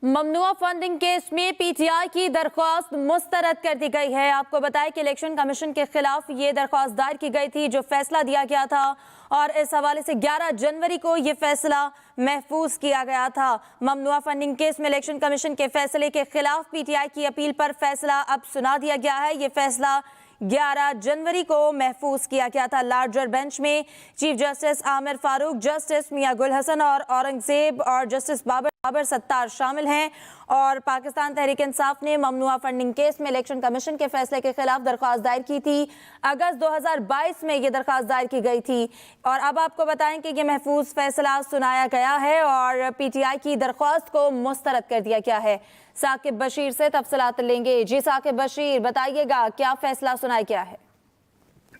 ममनुआ funding case में PTI की दरख्वास्त मुस्तरद कर दी गई है। आपको बताएं कि इलेक्शन कमीशन के खिलाफ ये दरख्वास्त दायर की गई थी, जो फैसला दिया गया था, और इस हवाले से 11 जनवरी को ये फैसला महफूज किया गया था। ममनुआ फंडिंग केस में इलेक्शन कमीशन के फैसले के खिलाफ पीटीआई की अपील पर फैसला अब सुना दिया गया है। ये फैसला 11 जनवरी को महफूज किया गया था। लार्जर बेंच में chief justice Aamir Farooq, justice Mian Gul Hasan और औरंगजेब और जस्टिस बाबर सत्तार शामिल हैं। और पाकिस्तान तहरीक इंसाफ ने ममनुआ फंडिंग केस में इलेक्शन कमीशन के फैसले के खिलाफ दरख्वास्त दायर की थी। अगस्त 2022 में ये दरख्वास्त दायर की गई थी। और अब आपको बताएं कि ये महफूज फैसला सुनाया गया है और पीटीआई की दरख्वास्त को मुस्तरद कर दिया गया है। साकिब बशीर से तफसीलात लेंगे। जी साकिब बशीर, बताइएगा क्या फैसला सुनाया गया है?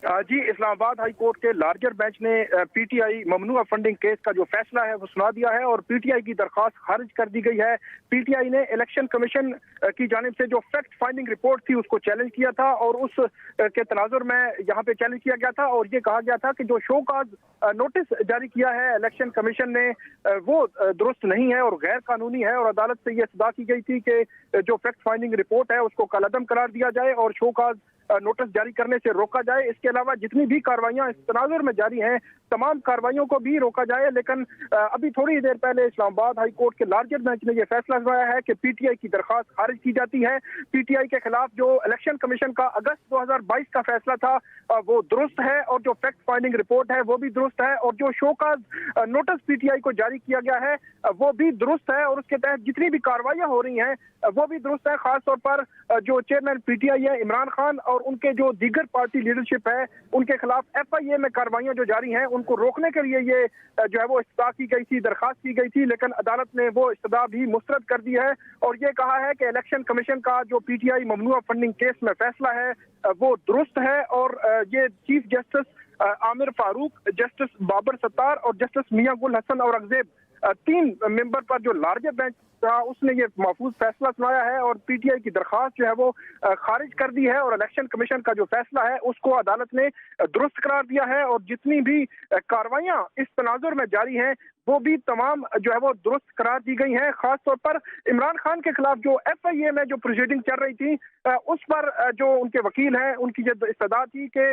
जी, इस्लामाबाद हाई कोर्ट के लार्जर बेंच ने पीटीआई ममनुआ फंडिंग केस का जो फैसला है वो सुना दिया है और पीटीआई की दरख्वास्त खारिज कर दी गई है। पीटीआई ने इलेक्शन कमीशन की जानिब से जो फैक्ट फाइंडिंग रिपोर्ट थी उसको चैलेंज किया था और उस के तनाजुर में यहाँ पे चैलेंज किया गया था और ये कहा गया था कि जो शो काज नोटिस जारी किया है इलेक्शन कमीशन ने वो दुरुस्त नहीं है और गैर कानूनी है और अदालत से ये सदा की गई थी कि जो फैक्ट फाइंडिंग रिपोर्ट है उसको कलअदम करार दिया जाए और शो काज नोटिस जारी करने से रोका जाए। इसके अलावा जितनी भी कार्रवाइयां इस तनाजुर में जारी हैं तमाम कार्रवाइयों को भी रोका जाए। लेकिन अभी थोड़ी देर पहले इस्लामाबाद हाई कोर्ट के लार्जर बेंच ने यह फैसला सुनाया है कि पीटीआई की दरख्वास्त खारिज की जाती है। पीटीआई के खिलाफ जो इलेक्शन कमीशन का अगस्त 2022 का फैसला था वो दुरुस्त है और जो फैक्ट फाइंडिंग रिपोर्ट है वो भी दुरुस्त है और जो शोकाज नोटिस पीटीआई को जारी किया गया है वो भी दुरुस्त है और उसके तहत जितनी भी कार्रवाइयां हो रही हैं वो भी दुरुस्त है। खासतौर पर जो चेयरमैन पीटीआई है इमरान खान और उनके जो दीगर पार्टी लीडरशिप है उनके खिलाफ एफआईए में कार्रवाइयां जो जारी हैं उनको रोकने के लिए ये जो है वो इस्तदा की गई थी, दरखास्त की गई थी, लेकिन अदालत ने वो इस्तदा भी मुस्तरद कर दी है और ये कहा है कि इलेक्शन कमीशन का जो पीटीआई ममनुआ फंडिंग केस में फैसला है वो दुरुस्त है और ये chief justice Aamir Farooq, justice Babar Sattar और जस्टिस मियां गुल हसन और औरंगजेब 3 मेंबर पर जो लार्जर बेंच था उसने ये महफूज फैसला सुनाया है और पीटीआई की दरखास्त जो है वो खारिज कर दी है और इलेक्शन कमीशन का जो फैसला है उसको अदालत ने दुरुस्त करार दिया है और जितनी भी कार्रवाइयां इस तनाजुर में जारी हैं वो भी तमाम जो है वो दुरुस्त करार दी गई हैं। खासतौर पर इमरान खान के खिलाफ जो एफआईए में जो प्रोसीडिंग चल रही थी उस पर जो उनके वकील हैं उनकी जो इस्तदा थी कि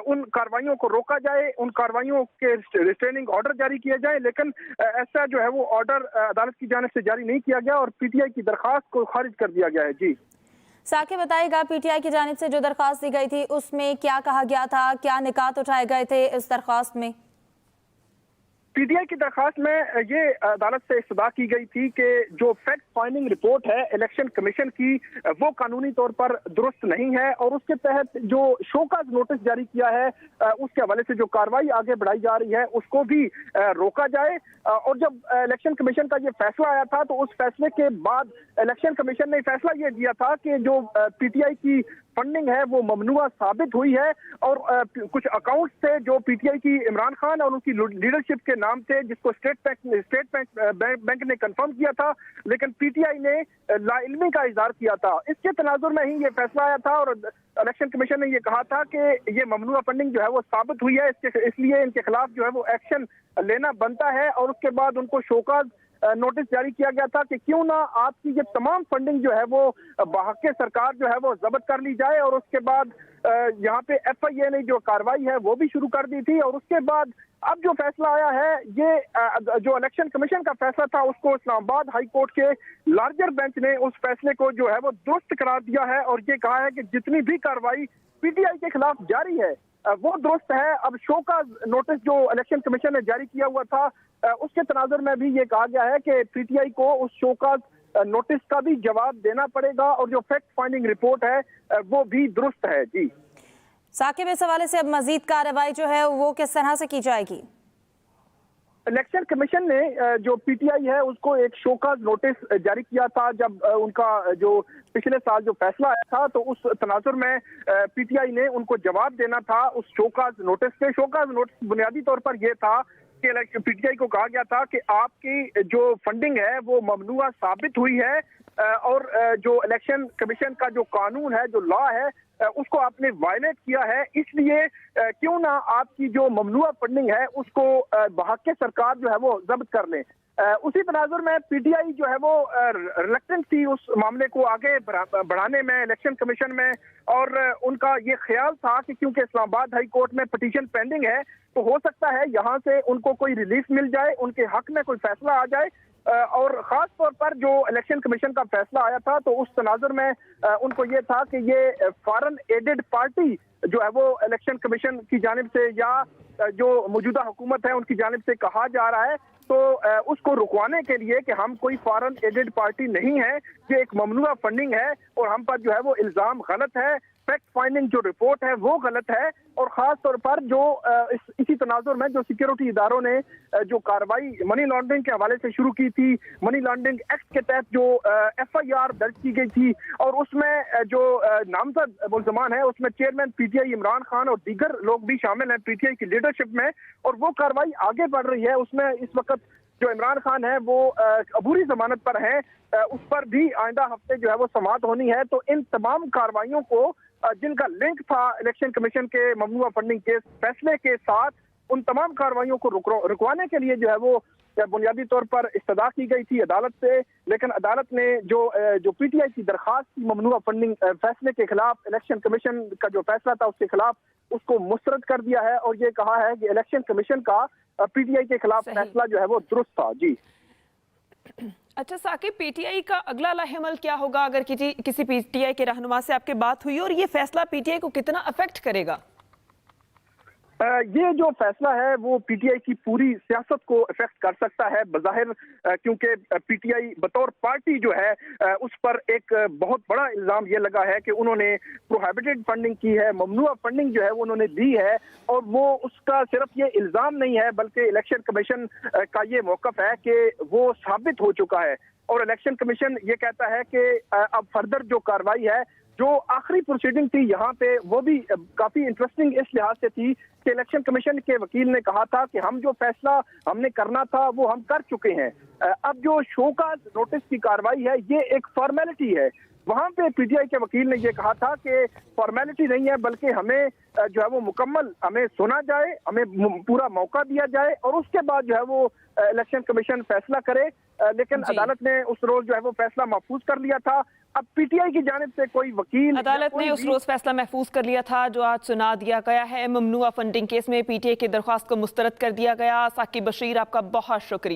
उन कार्रवाइयों को रोका जाए, उन कार्रवाइयों के रिस्ट्रेनिंग ऑर्डर जारी किए जाए, लेकिन ऐसा जो है वो ऑर्डर अदालत की जानिब से जारी नहीं किया गया और पीटीआई की दरखास्त को खारिज कर दिया गया है। जी साकिब, बताइएगा पीटीआई की जानिब से जो दरखास्त दी गई थी उसमें क्या कहा गया था, क्या निकात उठाए गए थे इस दरखास्त में? पीटीआई की दरखास्त में ये अदालत से इस्तदा की गई थी कि जो फैक्ट फाइंडिंग रिपोर्ट है इलेक्शन कमीशन की वो कानूनी तौर पर दुरुस्त नहीं है और उसके तहत जो शोकाज नोटिस जारी किया है उसके हवाले से जो कार्रवाई आगे बढ़ाई जा रही है उसको भी रोका जाए। और जब इलेक्शन कमीशन का ये फैसला आया था तो उस फैसले के बाद इलेक्शन कमीशन ने फैसला ये दिया था कि जो पीटीआई की फंडिंग है वो ममनुआ साबित हुई है और कुछ अकाउंट से जो पीटीआई की इमरान खान और उनकी लीडरशिप के नाम थे जिसको स्टेट बैंक ने कंफर्म किया था, लेकिन पीटीआई ने लाइल्मी का इजहार किया था। इसके तनाजुर में ही ये फैसला आया था और इलेक्शन कमीशन ने ये कहा था कि ये ममनुआ फंडिंग जो है वो साबित हुई है, इसलिए इनके खिलाफ जो है वो एक्शन लेना बनता है और उसके बाद उनको शोकाज नोटिस जारी किया गया था कि क्यों ना आपकी ये तमाम फंडिंग जो है वो बहके सरकार जो है वो जब्त कर ली जाए और उसके बाद यहाँ पे एफआईए ने जो कार्रवाई है वो भी शुरू कर दी थी। और उसके बाद अब जो फैसला आया है ये जो इलेक्शन कमीशन का फैसला था उसको इस्लामाबाद हाई कोर्ट के लार्जर बेंच ने उस फैसले को जो है वो दुरुस्त करार दिया है और ये कहा है कि जितनी भी कार्रवाई पीटीआई के खिलाफ जारी है वो दुरुस्त है। अब शो का नोटिस जो इलेक्शन कमीशन ने जारी किया हुआ था उसके तनाजुर में भी ये कहा गया है कि पीटीआई को उस शो का नोटिस का भी जवाब देना पड़ेगा और जो फैक्ट फाइंडिंग रिपोर्ट है वो भी दुरुस्त है। जी साकिब, इस हवाले से अब मजीद कार्रवाई जो है वो किस तरह से की जाएगी? इलेक्शन कमीशन ने जो पीटीआई है उसको एक शोकाज नोटिस जारी किया था जब उनका जो पिछले साल जो फैसला आया था तो उस तनाजुर में पीटीआई ने उनको जवाब देना था उस शोकाज नोटिस से। शोकाज नोटिस बुनियादी तौर पर यह था कि पीटीआई को कहा गया था कि आपकी जो फंडिंग है वो ममनुआ साबित हुई है और जो इलेक्शन कमीशन का जो कानून है, जो लॉ है, उसको आपने वायलेट किया है, इसलिए क्यों ना आपकी जो ममनुआ फंडिंग है उसको बहके सरकार जो है वो जब्त कर ले। उसी तनाजुर में पीटीआई जो है वो रिलक्टेंट थी उस मामले को आगे बढ़ाने में इलेक्शन कमीशन में, और उनका ये ख्याल था कि क्योंकि इस्लामाबाद हाई कोर्ट में पिटीशन पेंडिंग है तो हो सकता है यहाँ से उनको कोई रिलीफ मिल जाए, उनके हक में कोई फैसला आ जाए। और खास तौर पर जो इलेक्शन कमीशन का फैसला आया था तो उस तनाजुर में उनको ये था कि ये फॉरेन एडेड पार्टी जो है वो इलेक्शन कमीशन की जानिब से या जो मौजूदा हुकूमत है उनकी जानिब से कहा जा रहा है, तो उसको रुकवाने के लिए कि हम कोई फॉरेन एडेड पार्टी नहीं है, ये एक ममनुआ फंडिंग है और हम पर जो है वो इल्जाम गलत है, फैक्ट फाइंडिंग जो रिपोर्ट है वो गलत है। और खास तौर पर जो इसी तनाजुर में जो सिक्योरिटी इदारों ने जो कार्रवाई मनी लॉन्ड्रिंग के हवाले से शुरू की थी, मनी लॉन्ड्रिंग एक्ट के तहत जो FIR दर्ज की गई थी और उसमें जो नामजद मुल्ज़मान है उसमें चेयरमैन PTI इमरान खान और दीगर लोग भी शामिल हैं PTI की लीडरशिप में, और वो कार्रवाई आगे बढ़ रही है। उसमें इस वक्त जो इमरान खान है वो अबूरी जमानत पर है, उस पर भी आइंदा हफ्ते जो है वो समाअत होनी है। तो इन तमाम कार्रवाइयों को जिनका लिंक था इलेक्शन कमीशन के ममनुआ फंडिंग केस फैसले के साथ, उन तमाम कार्रवाइयों को रुकवाने के लिए जो है वो बुनियादी तौर पर इस्तदा की गई थी अदालत से, लेकिन अदालत ने जो PTI की दरखास्त थी ममनुआ फंडिंग फैसले के खिलाफ, इलेक्शन कमीशन का जो फैसला था उसके खिलाफ, उसको मुस्तरद कर दिया है और ये कहा है कि इलेक्शन कमीशन का PTI के खिलाफ फैसला जो है वो दुरुस्त था। जी अच्छा साकिब, PTI का अगला लाहेमल क्या होगा? अगर किसी PTI के रहनुमा से आपकी बात हुई, और ये फैसला PTI को कितना अफेक्ट करेगा? ये जो फैसला है वो PTI की पूरी सियासत को इफेक्ट कर सकता है बज़ाहिर, क्योंकि PTI बतौर पार्टी जो है उस पर एक बहुत बड़ा इल्ज़ाम ये लगा है कि उन्होंने प्रोहिबिटेड फंडिंग की है, ममनुआ फंडिंग जो है वो उन्होंने दी है, और वो उसका सिर्फ ये इल्ज़ाम नहीं है बल्कि इलेक्शन कमीशन का ये मौक़िफ़ है कि वो साबित हो चुका है। और इलेक्शन कमीशन ये कहता है कि अब फर्दर जो कार्रवाई है, जो आखिरी प्रोसीडिंग थी यहाँ पे, वो भी काफी इंटरेस्टिंग इस लिहाज से थी कि इलेक्शन कमीशन के वकील ने कहा था कि हम जो फैसला हमने करना था वो हम कर चुके हैं, अब जो शोकाज नोटिस की कार्रवाई है ये एक फॉर्मेलिटी है। वहां पे PTI के वकील ने ये कहा था कि फॉर्मेलिटी नहीं है बल्कि हमें जो है वो मुकम्मल हमें सुना जाए, हमें पूरा मौका दिया जाए और उसके बाद जो है वो इलेक्शन कमीशन फैसला करे। लेकिन अदालत ने उस रोज जो है वो फैसला महफूज कर लिया था। अब PTI की जानिब से कोई वकील, अदालत ने उस रोज फैसला महफूज कर लिया था जो आज सुना दिया गया है। ममनुआ फंडिंग केस में PTI की दरख्वास्त को मुस्तरद कर दिया गया। साकिब बशीर, आपका बहुत शुक्रिया।